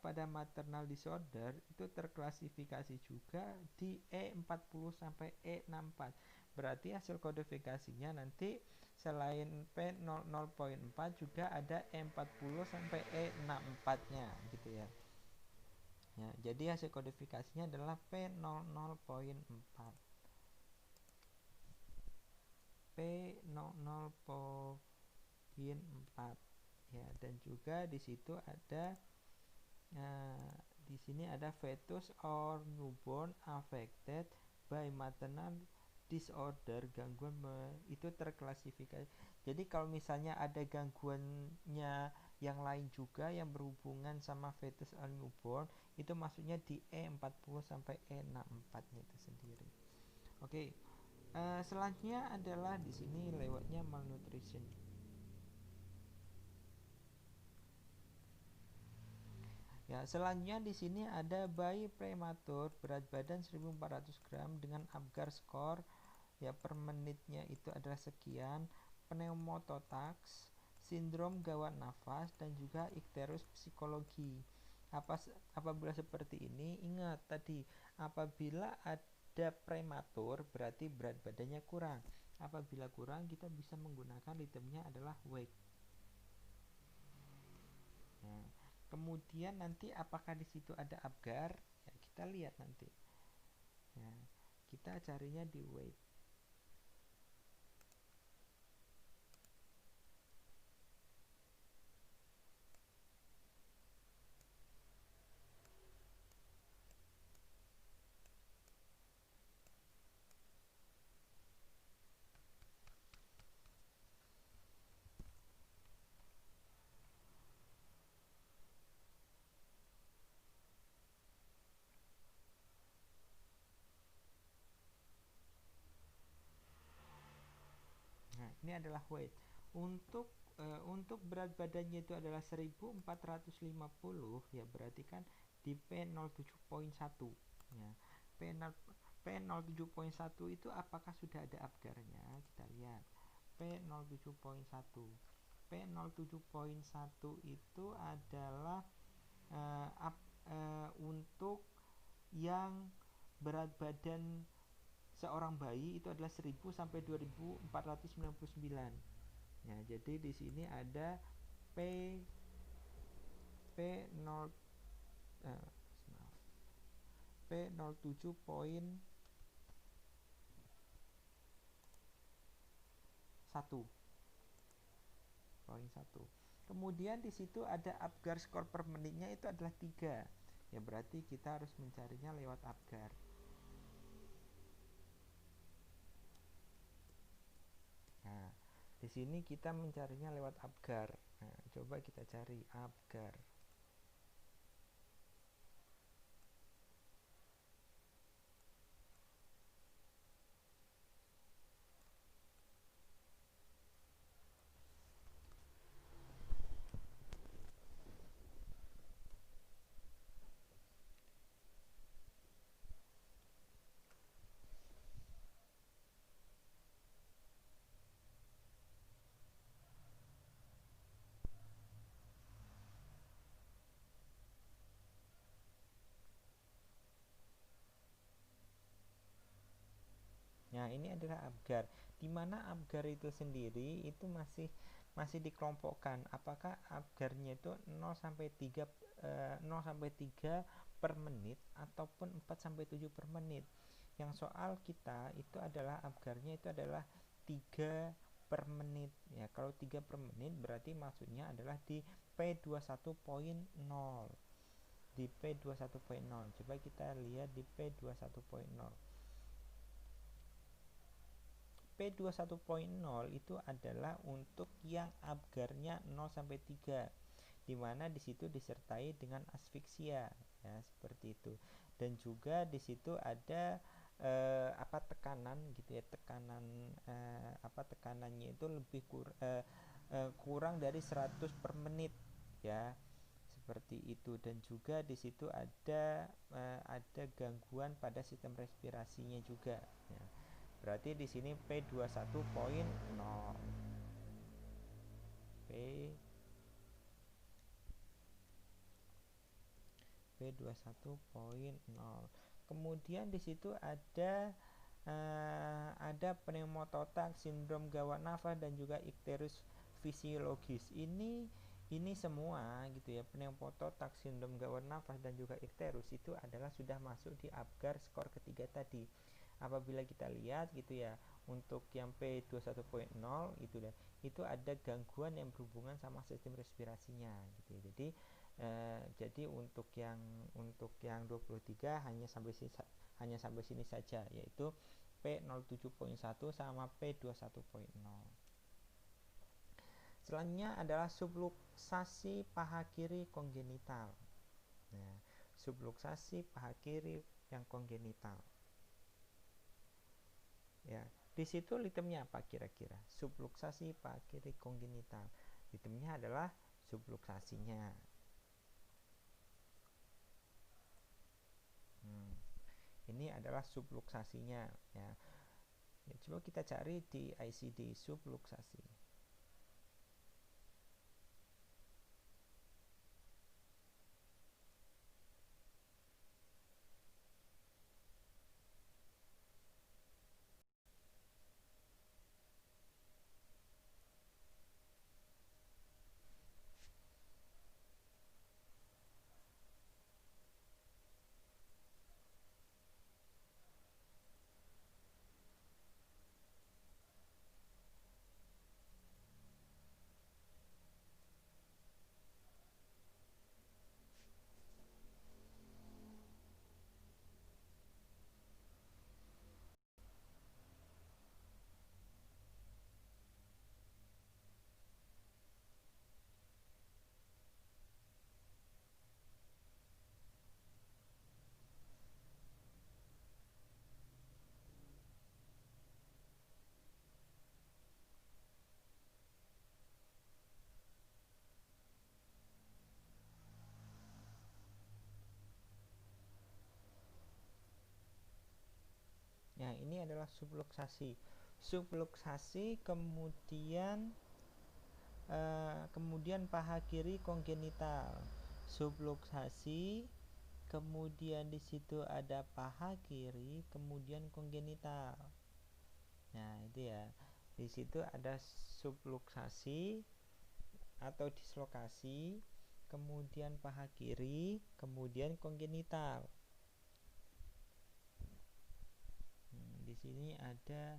pada maternal disorder itu terklasifikasi juga di E40 sampai E64. Berarti hasil kodifikasinya nanti selain P00.4 juga ada E40 sampai E64-nya gitu ya. Ya, jadi hasil kodifikasinya adalah P00.4. P00.4 ya, dan juga di situ ada di sini ada fetus or newborn affected by maternal disorder, gangguan itu terklasifikasi. Jadi kalau misalnya ada gangguannya yang lain juga yang berhubungan sama fetus or newborn, itu masuknya di E40 sampai E64-nya itu sendiri. Oke. Selanjutnya adalah di sini lewatnya malnutrition. Ya, selanjutnya di sini ada bayi prematur berat badan 1400 gram dengan Apgar score ya per menitnya itu adalah sekian, pneumothorax, sindrom gawat nafas, dan juga ikterus psikologi. Apabila seperti ini, ingat tadi, apabila ada prematur berarti berat badannya kurang. Apabila kurang, kita bisa menggunakan itemnya adalah weight. Nah, kemudian nanti apakah di situ ada Apgar? Ya, kita lihat nanti. Ya, kita carinya di weight. Nah, ini adalah weight. Untuk berat badannya itu adalah 1450, ya berarti kan di P07.1. Ya. P07.1 itu apakah sudah ada Apgarnya? Kita lihat. P07.1. P07.1 itu adalah untuk yang berat badan seorang bayi itu adalah 1000 sampai 2499. Ya, jadi di sini ada P0 P07.1. Kemudian di situ ada Apgar skor per menitnya itu adalah 3. Ya berarti kita harus mencarinya lewat Apgar. Nah, di sini kita mencarinya lewat Apgar. Nah, coba kita cari Apgar. Nah, ini adalah Apgar. Di mana Apgar itu sendiri itu masih dikelompokkan. Apakah Apgarnya itu 0 sampai 3 per menit ataupun 4 sampai 7 per menit. Yang soal kita itu adalah Apgarnya itu adalah 3 per menit. Ya, kalau 3 per menit berarti maksudnya adalah di P21.0. Di P21.0. Coba kita lihat di P21.0. P21.0 itu adalah untuk yang Apgarnya 0 sampai 3, di mana di situ disertai dengan asfiksia, ya seperti itu. Dan juga di situ ada tekanan gitu ya, tekanannya itu lebih kurang dari 100 per menit, ya seperti itu. Dan juga di situ ada gangguan pada sistem respirasinya juga, ya. Berarti di sini P21.0. P21.0. Kemudian di situ ada pneumototak, sindrom gawat nafas, dan juga ikterus fisiologis. Ini semua gitu ya, pneumototak, sindrom gawat nafas, dan juga ikterus itu adalah sudah masuk di Apgar skor ketiga tadi. Apabila kita lihat gitu ya, untuk yang P21.0 itu ada gangguan yang berhubungan sama sistem respirasinya gitu ya. Jadi untuk yang 23 hanya sampai sini saja, yaitu P07.1 sama P21.0. Selanjutnya adalah subluksasi paha kiri kongenital. Nah, subluksasi paha kiri yang kongenital. Ya, di situ itemnya apa kira-kira? Subluksasi paha kiri kongenital. Itemnya adalah subluksasinya. Ini adalah subluksasinya, ya. Coba kita cari di ICD subluksasi. Nah, ini adalah subluxasi. Subluxasi kemudian paha kiri kongenital. Subluxasi, kemudian di situ ada paha kiri, kemudian kongenital. Nah, itu ya. Di situ ada subluxasi atau dislokasi, kemudian paha kiri, kemudian kongenital. Di sini ada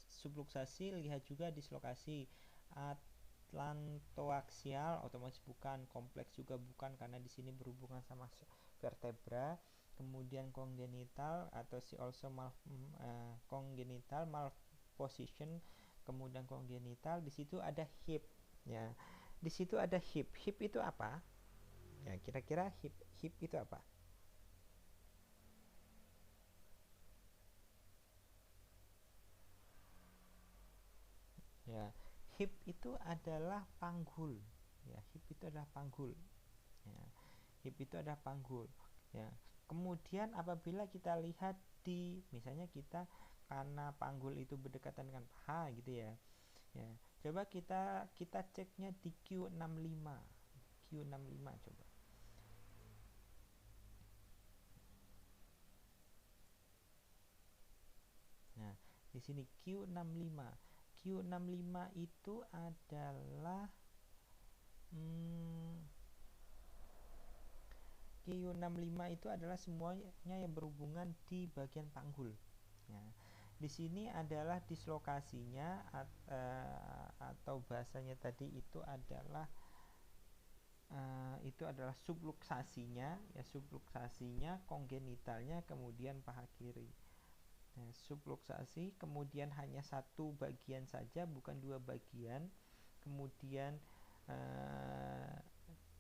subluxasi, lihat juga dislokasi. Atlantoaksial otomatis bukan, kompleks juga bukan karena di sini berhubungan sama vertebra. Kemudian kongenital atau congenital malposition, kemudian kongenital. Di situ ada hip, ya. Di situ ada hip. Hip itu apa? Ya, kira-kira hip itu apa? Ya, hip itu adalah panggul. Ya, hip itu adalah panggul. Ya, hip itu adalah panggul. Ya, kemudian apabila kita lihat di, misalnya kita karena panggul itu berdekatan dengan paha gitu ya. Ya, coba kita ceknya di Q65. Q65 coba. Nah, di sini Q65. Q65 itu adalah Q65 itu adalah semuanya yang berhubungan di bagian panggul. Ya. Di sini adalah dislokasinya atau bahasanya tadi itu adalah subluxasinya, ya, subluxasinya, kongenitalnya, kemudian paha kiri. Nah, subluxasi kemudian hanya satu bagian saja, bukan dua bagian. Kemudian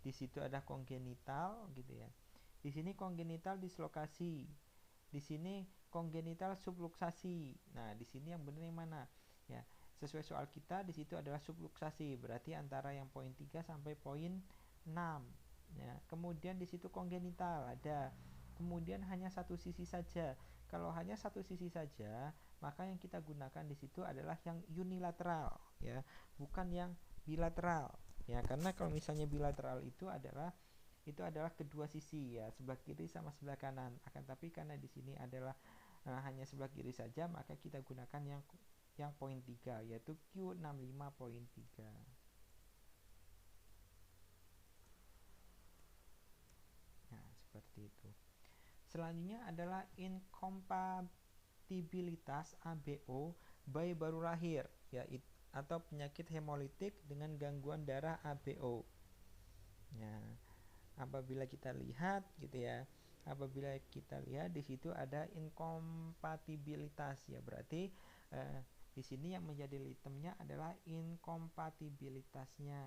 di situ ada kongenital gitu ya. Di sini kongenital dislokasi. Di sini kongenital subluxasi. Nah, di sini yang benar yang mana? Ya, sesuai soal kita di situ adalah subluxasi, berarti antara yang poin 3 sampai poin 6. Ya, kemudian di situ kongenital ada. Kemudian hanya satu sisi saja. Kalau hanya satu sisi saja, maka yang kita gunakan di situ adalah yang unilateral, ya, bukan yang bilateral. Ya, karena kalau misalnya bilateral itu adalah kedua sisi, ya, sebelah kiri sama sebelah kanan. Akan tapi karena di sini adalah hanya sebelah kiri saja, maka kita gunakan yang poin 3, yaitu Q65 poin 3. Nah, seperti itu. Selanjutnya adalah inkompatibilitas ABO bayi baru lahir, ya, atau penyakit hemolitik dengan gangguan darah ABO. Nah, apabila kita lihat gitu ya, di situ ada inkompatibilitas, ya, berarti di sini yang menjadi itemnya adalah inkompatibilitasnya.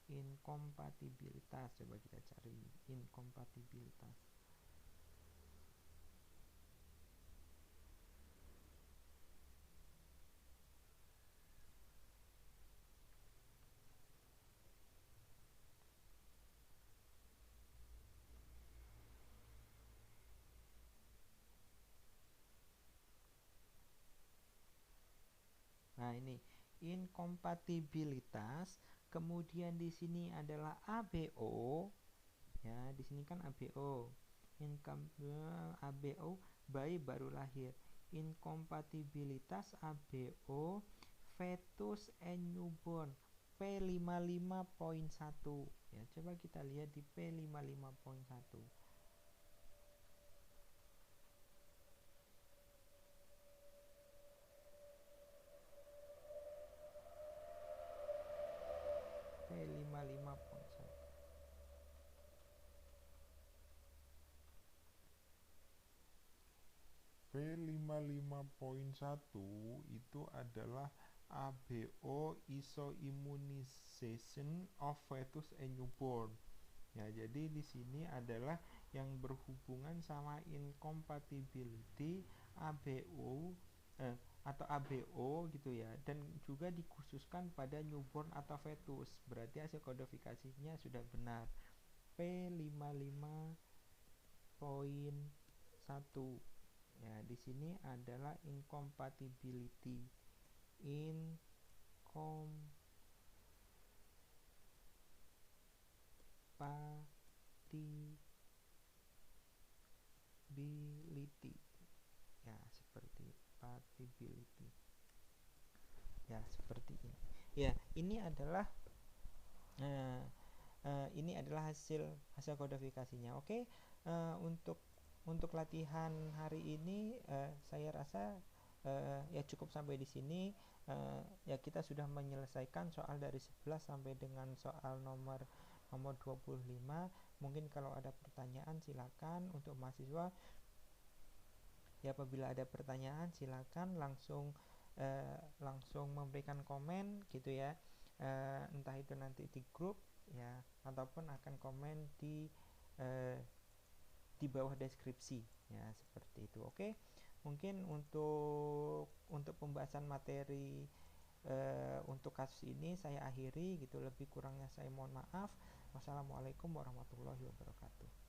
Inkompatibilitas, coba kita cari inkompatibilitas. Nah, ini inkompatibilitas, kemudian di sini adalah ABO, ya, di sini kan ABO, ABO bayi baru lahir, inkompatibilitas ABO fetus and newborn P55.1, ya, coba kita lihat di P55.1. P55.1. P55.1 itu adalah ABO isoimmunization of fetus and newborn. Ya, jadi di sini adalah yang berhubungan sama incompatibility ABO atau ABO gitu ya, dan juga dikhususkan pada newborn atau fetus, berarti hasil kodifikasinya sudah benar. P55.1 ya, di sini adalah incompatibility ya, seperti compatibility ya, seperti ini ya. Ini adalah hasil kodifikasinya. Oke. Untuk latihan hari ini saya rasa ya cukup sampai di sini. Ya, kita sudah menyelesaikan soal dari 11 sampai dengan soal nomor 25. Mungkin kalau ada pertanyaan silakan. Untuk mahasiswa ya, apabila ada pertanyaan silakan langsung memberikan komen gitu ya, entah itu nanti di grup ya, ataupun akan komen di bawah deskripsi ya, seperti itu. Oke. Mungkin untuk pembahasan materi untuk kasus ini saya akhiri gitu, lebih kurangnya saya mohon maaf. Wassalamualaikum warahmatullahi wabarakatuh.